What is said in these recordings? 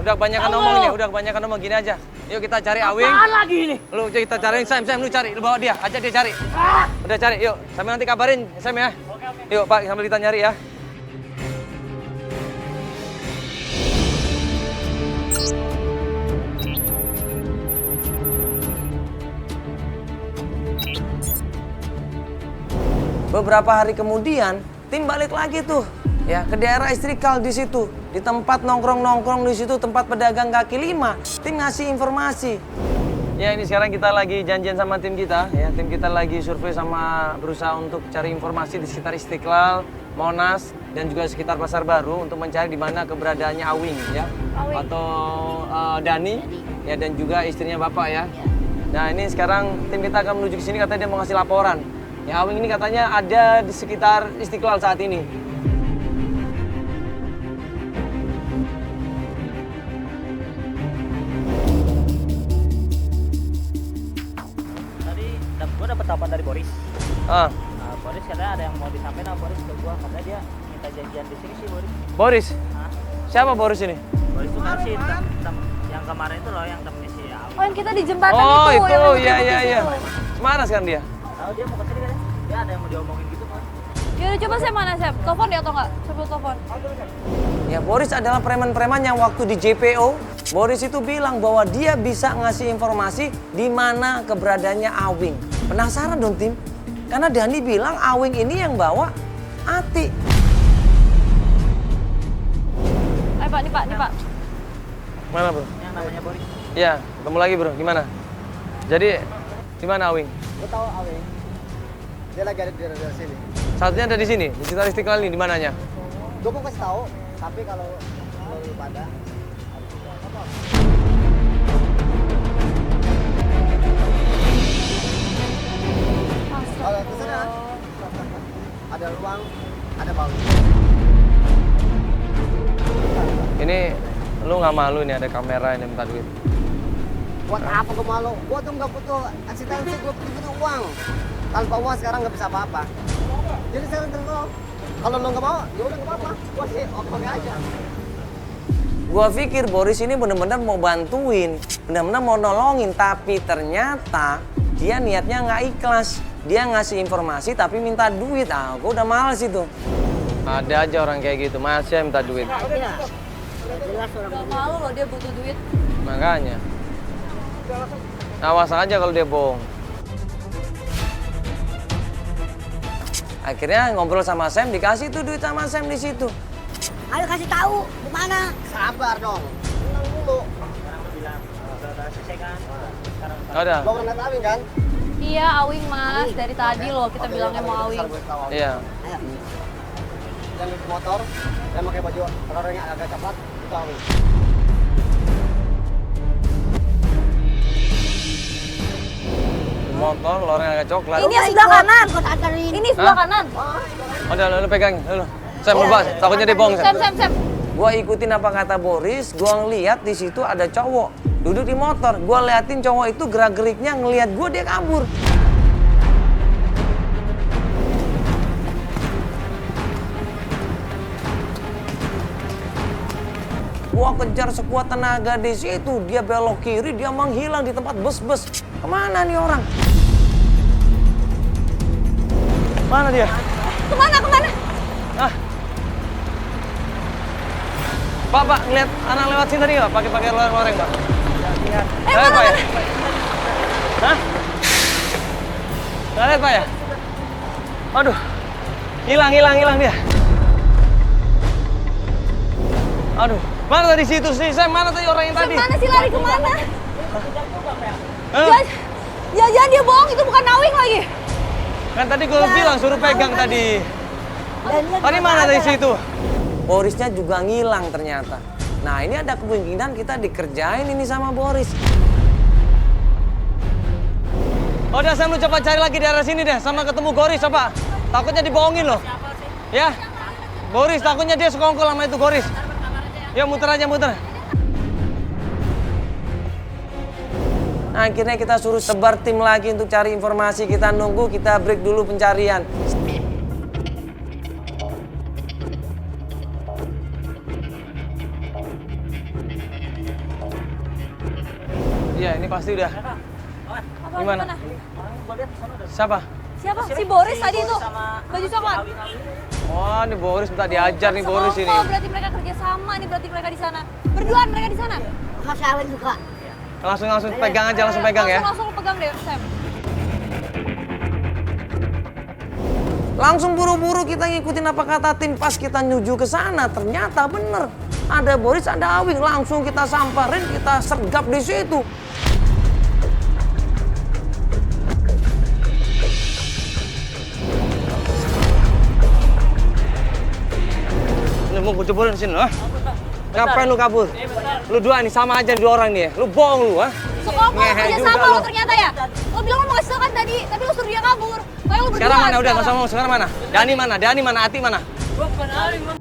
Udah kebanyakan ngomong ini, udah kebanyakan ngomong gini aja. Yuk kita cari Awing. Apaan lagi ini? Lu kita cari Sam, lu cari, lu bawa dia, ajak dia cari. Udah cari, yuk. Sambil nanti kabarin Sam ya. Yuk Pak, sambil kita nyari ya. Beberapa hari kemudian, tim balik lagi tuh, ya ke daerah Istiqlal di situ, di tempat nongkrong di situ, tempat pedagang kaki lima. Tim ngasih informasi. Ya ini sekarang kita lagi janjian sama tim kita, ya tim kita lagi survei sama berusaha untuk cari informasi di sekitar Istiqlal, Monas, dan juga sekitar Pasar Baru untuk mencari di mana keberadaannya Awing, ya, atau Dani, ya dan juga istrinya Bapak ya. Nah ini sekarang tim kita akan menuju ke sini, katanya dia mau ngasih laporan. Ya, Awing ini katanya ada di sekitar Istiqlal saat ini. Tadi gue dapet telepon dari Boris. Ah, Boris katanya ada yang mau disampaikan sama Boris ke gue. Katanya dia minta janjian di sini sih Boris. Boris? Hah? Siapa Boris ini? Boris itu kan sih yang kemarin itu loh yang temennya si Awing. Oh yang kita di jembatan Oh itu. itu, yang iya. Mana sekarang dia? Tahu dia mau kesini kan? Dia ada yang mau diomongin gitu kan? Yaudah coba saya mana Sep? Telepon dia atau enggak? Coba telepon. Ya Boris adalah preman-preman yang waktu di JPO, Boris itu bilang bahwa dia bisa ngasih informasi di mana keberadaannya Awing. Penasaran dong tim? Karena Dani bilang Awing ini yang bawa Ati. Ayo Pak, nih Pak. Mana bro? Yang namanya Boris. Ya, ketemu lagi bro. Gimana? Jadi, di mana Awing? Gue tahu Awing. Dia lagi ada di daerah sini. Satunya ada di sini, di sekitar Istiqlal ini, di mananya? Gue mau kasih tahu, tapi kalau lu pada kalau ke sana ada ruang, ada bau. Ini, lu nggak malu nih ada kamera ini minta duit? Buat apa gue malu? Gue tuh nggak butuh eksistensi, gue butuh uang. Tanpa uang sekarang nggak bisa apa-apa. Jadi sekarang terus kalau lo nggak mau, ya udah nggak apa-apa. Gue sih oke aja. Gua pikir Boris ini bener-bener mau bantuin, bener-bener mau nolongin, tapi ternyata dia niatnya nggak ikhlas. Dia ngasih informasi tapi minta duit. Ah, gua udah males itu. Ada aja orang kayak gitu, masih minta duit. Gak malu loh dia butuh duit. Makanya. Awas aja kalau dia bohong. Akhirnya ngobrol sama Sam, dikasih tuh duit sama Sam di situ. Ayo kasih tahu di mana. Sabar dong. Tenang dulu. Sekarang lu bilang udah selesai kan? Sekarang Ada. Lo pernah lihat Awing kan? Iya Awing mas, dari tadi loh kita bilangnya mau Awing. Iya. Ayo. Yang di motor, yang pakai baju orang yang agak coklat, itu Awing. Motor, loreng agak coklat. Ini sebelah kanan. Ini sebelah kanan. Udah, lu pegang, lu. Sam, lu bahas, takutnya dia bohong, Sam. Sam. Gua ikutin apa kata Boris, gua ngeliat di situ ada cowok duduk di motor. Gua liatin cowok itu gerak-geriknya, ngeliat gua dia kabur. Gua kejar sekuat tenaga di situ, dia belok kiri, dia menghilang di tempat bus-bus. Kemana nih orang? Mana dia? Kemana? Ah. Pak, ngeliat anak lewat sini tadi nggak? Pakai loreng, Pak. Lihat, Pak ya? Hah? Nggak lihat, Pak ya? Aduh, hilang dia. Aduh, mana tadi situ sih? Saya mana tadi orang yang tadi? Mana sih lari kemana? Hah? Jangan dia bohong, itu bukan Awing lagi. Kan tadi gue bilang suruh pegang tadi. Tadi mana tadi situ? Borisnya juga ngilang ternyata. Nah ini ada kemungkinan kita dikerjain ini sama Boris. Oh udah Sam, lu coba cari lagi daerah sini deh, sama ketemu Boris coba. Takutnya dibohongin loh. Ya, Boris takutnya dia sekongkol sama itu Boris. Ya muter aja. Nah, akhirnya kita suruh sebar tim lagi untuk cari informasi. Kita nunggu, kita break dulu pencarian. Iya, ini pasti udah. Apa, Gimana? Gua lihat di sana ada Siapa? Siapa? Si Boris tadi itu. Baju coklat. Oh, ini Boris minta diajar nih Boris ini. Oh, berarti mereka kerja sama nih, berarti mereka di sana. Berduaan mereka di sana. Kasih awin juga. Langsung pegang aja, langsung pegang ya. Langsung pegang deh, Sam. Langsung buru-buru kita ngikutin apa kata tim pas kita nyuju ke sana. Ternyata bener. Ada Boris, ada Awing. Langsung kita samperin, kita sergap di situ. Ini mau gue jebolin sini loh. Ngapain lu kabur? Lu dua nih sama aja dua orang nih ya. Lu bohong lu, ha? Sekongkol Ngehe kerja juga sama lo. lo ternyata ya. Lo bilang lo mau kasih tau kan tadi, tapi lo suruh dia kabur. Kayak lo berdua. Sekarang mana? Udah nggak usah ngomong. Sekarang mana? Dani mana? Dani mana? Ati mana? Gua bukan Awing, Bang.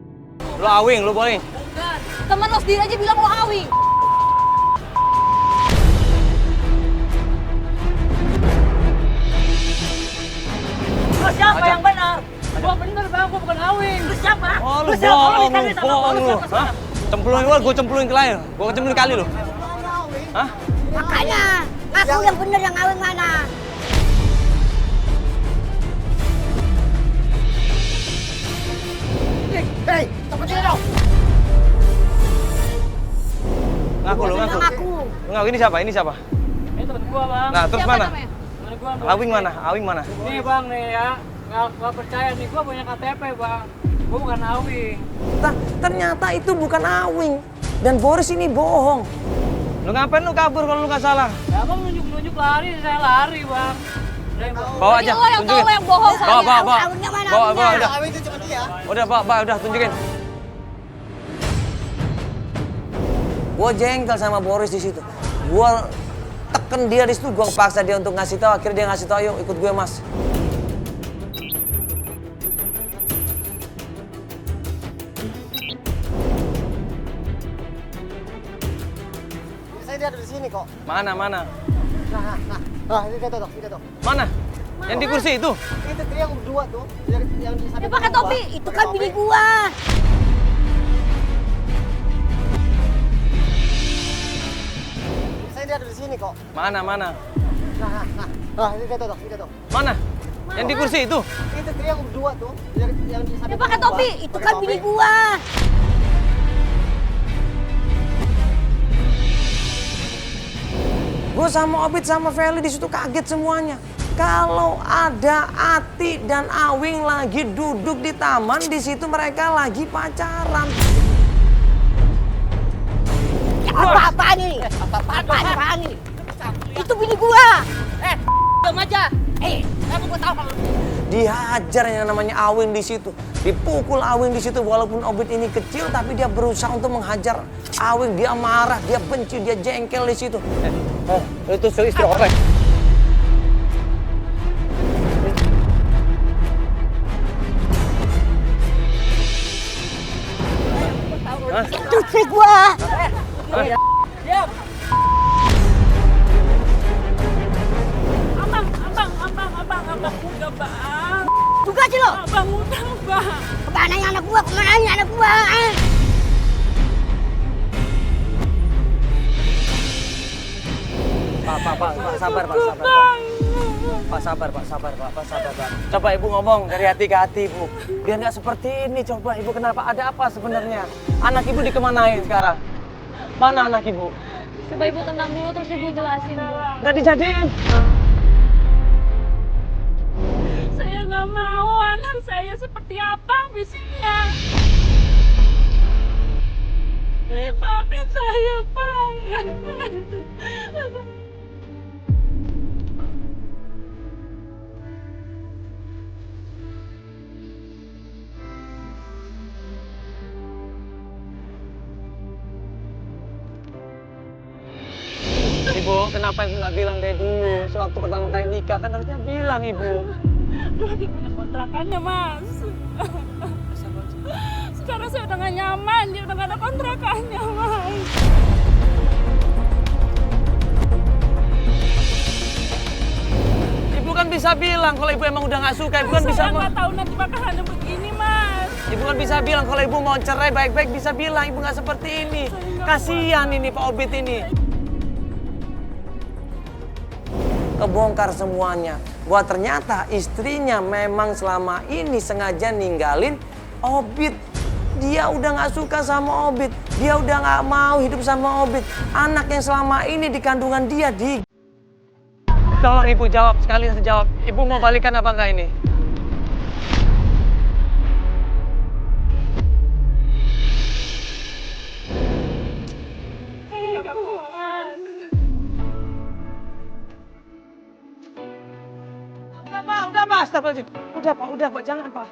Lu Awing, lu boleh. Temen lo sendiri aja bilang lo Awing. Lu siapa Aja. yang benar? Gua benar, Bang. Gua bukan Awing. Lu siapa? Oh, lu siapa? bohong, ditanya lu sama bohong gua, lu. siapa Hah? sekarang? Cemplungin gua, gua cemplungin ke lain. Gua cemplungin kali lu. Hah? Makanya, ngaku yang bener yang awin mana? Hei, cepetin dong. Ngaku lu, ngaku. Ngaku. Lu ngaku, ini siapa? Ini siapa? Ini temen gua, Bang. Nah, terus Siapa mana? namanya? Temen gua. Awing mana? Awing mana? Nih, Bang, nih ya. Nggak percaya nih, gua punya KTP, Bang. Gua bukan Awing. Ternyata itu bukan Awing. Dan Boris ini bohong. Lu ngapain lu kabur kalau lu nggak salah? Ya, Bang nunjuk-nunjuk lari, saya lari, Bang. Udah, Bang. Bawa Jadi aja, lo yang tahu tunjukin. lo yang bohong Bawa, soalnya. bawa, bawa. Awingnya mana? Bawa, bawa, Awingnya? udah. Awing itu cuma dia. Udah, bawa, udah tunjukin. Gua jengkel sama Boris di situ. Gua teken dia di situ, gua paksa dia untuk ngasih tahu. Akhirnya dia ngasih tahu, ayo ikut gue, Mas. Saya dia ada di sini kok. Mana, mana? Nah, ini dia tuh, Mana? Yang di kursi itu? Itu dia yang berdua tuh, yang di Dia pakai topi. Itu kan bini gua. Saya dia ada di sini kok. Mana, mana? Nah, ini dia tuh, Mana? Yang di kursi itu? Itu dia yang berdua tuh, yang di Dia pakai topi. Itu kan bini gua. Gue sama Obit sama Feli di situ kaget semuanya. Kalau ada Ati dan Awing lagi duduk di taman, di situ mereka lagi pacaran. Apa-apaan ini? Apa-apaan ini? Itu bini gua. Diam aja. Aku gua tahu kalau Dihajar yang namanya Awing di situ. Dipukul Awing di situ walaupun Obit ini kecil tapi dia berusaha untuk menghajar Awing. Dia marah, dia benci, dia jengkel di situ. Itu istri orang. itu istri gua. Diam. Abang, udah, Bang. Juga sih lo. Abang, udah, Bang. Kemananya anak gua? Kemananya anak gua? Pak, sabar, Pak, sabar, Pak. Pak, sabar, Pak. Coba Ibu ngomong dari hati ke hati, Bu. Biar nggak seperti ini, coba Ibu kenapa? Ada apa sebenarnya? Anak Ibu dikemanain sekarang? Mana anak Ibu? Coba ibu tenang dulu terus ibu jelasin bu. Nggak dijadiin. Saya nggak mau anak saya seperti apa visinya. Maafin saya, Pak. Ibu, kenapa Ibu nggak bilang dari dulu? Sewaktu pertama kali nikah kan harusnya bilang Ibu. Lagi punya kontrakannya, Mas. Sekarang saya udah gak nyaman, dia udah gak ada kontrakannya, Mas. Ibu kan bisa bilang kalau Ibu emang udah nggak suka. Ibu kan bisa. Saya nggak tahu nanti bakalannya begini, Mas. Ibu kan bisa bilang kalau Ibu mau cerai baik-baik bisa bilang. Ibu nggak seperti ini. Kasihan ini Pak Obit ini. kebongkar semuanya. Bahwa ternyata istrinya memang selama ini sengaja ninggalin Obit. Dia udah nggak suka sama Obit. Dia udah nggak mau hidup sama Obit. Anak yang selama ini di kandungan dia di... Tolong ibu jawab, sekali jawab. Ibu mau balikan apa enggak ini? Udah Pak, astagfirullahaladzim. Udah Pak, jangan Pak.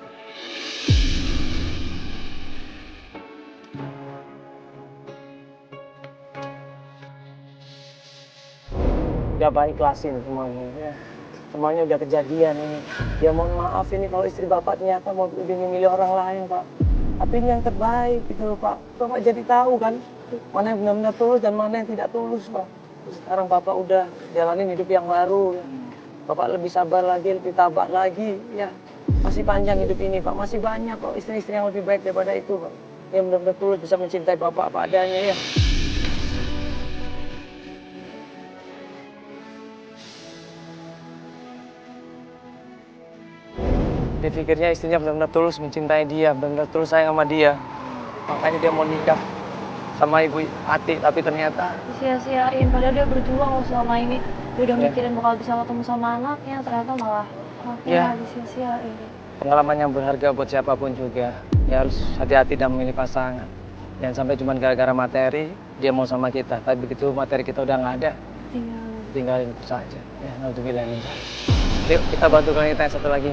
Udah Pak, ikhlasin semuanya ya. Semuanya udah kejadian ini. Ya mohon maaf ini kalau istri Bapak ternyata mau lebih memilih orang lain Pak. Tapi ini yang terbaik gitu loh Pak. Bapak jadi tahu kan mana yang benar-benar tulus dan mana yang tidak tulus Pak. Sekarang Bapak udah jalanin hidup yang baru. Bapak lebih sabar lagi, lebih tabah lagi, ya. Masih panjang hidup ini, Pak. Masih banyak kok istri-istri yang lebih baik daripada itu, Pak. Yang benar-benar tulus bisa mencintai Bapak apa adanya, ya. Dia pikirnya istrinya benar-benar tulus mencintai dia, benar-benar tulus sayang sama dia. Makanya dia mau nikah sama Ibu Ati, tapi ternyata... Sia-siain, padahal dia berjuang loh selama ini. Dia udah mikirin bakal bisa ketemu sama anaknya, ternyata malah disia-siain. Pengalaman yang berharga buat siapapun juga. Ya harus hati-hati dalam memilih pasangan. Jangan sampai cuma gara-gara materi, dia mau sama kita. Tapi begitu materi kita udah nggak ada, tinggalin itu saja. Ya, naudzubillah min dzalik. Yuk, kita bantu wanita yang satu lagi.